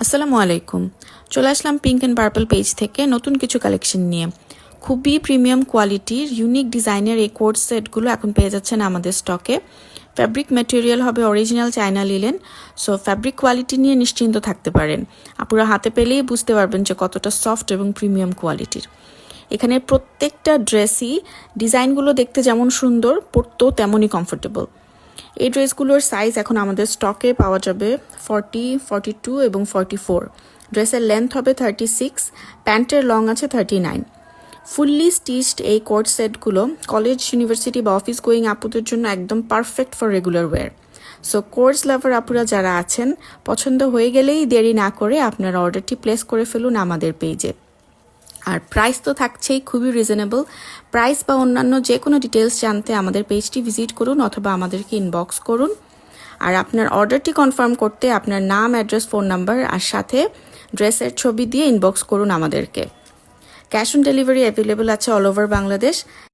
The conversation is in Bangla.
আসসালামু আলাইকুম। চলে আসলাম পিঙ্ক অ্যান্ড পার্পল পেজ থেকে নতুন কিছু কালেকশন নিয়ে। খুবই প্রিমিয়াম কোয়ালিটির ইউনিক ডিজাইনের এই কোট সেটগুলো এখন পেয়ে যাচ্ছেন আমাদের স্টকে। ফ্যাব্রিক ম্যাটেরিয়াল হবে original China linen. So fabric quality নিয়ে নিশ্চিন্ত থাকতে পারেন। আপনারা হাতে পেলেই বুঝতে পারবেন যে কতটা সফট এবং প্রিমিয়াম কোয়ালিটির। এখানে প্রত্যেকটা ড্রেসই ডিজাইনগুলো দেখতে যেমন সুন্দর, পরতেও তেমনই কমফোর্টেবল। এই ড্রেসগুলোর সাইজ এখন আমাদের স্টকে পাওয়া যাবে 40, 42 এবং 44। ড্রেসের লেন্থ হবে 36, প্যান্টের লং আছে 39। ফুললি স্টিচড এই কোট সেটগুলো কলেজ, ইউনিভার্সিটি বা অফিস গোয়িং আপুদের জন্য একদম perfect for regular wear. So কোর্স লাভার আপুরা যারা আছেন, পছন্দ হয়ে গেলেই দেরি না করে আপনার অর্ডারটি প্লেস করে ফেলুন আমাদের পেজে। আর প্রাইস তো থাকছেই খুবই রিজনেবল। প্রাইস বা অন্যান্য যে কোনো ডিটেলস জানতে আমাদের পেজটি ভিজিট করুন অথবা আমাদেরকে ইনবক্স করুন। আর আপনার অর্ডারটি কনফার্ম করতে আপনার নাম, অ্যাড্রেস, ফোন নাম্বার আর সাথে ড্রেসের ছবি দিয়ে ইনবক্স করুন আমাদেরকে। ক্যাশ অন ডেলিভারি অ্যাভেলেবল আছে অল ওভার বাংলাদেশ।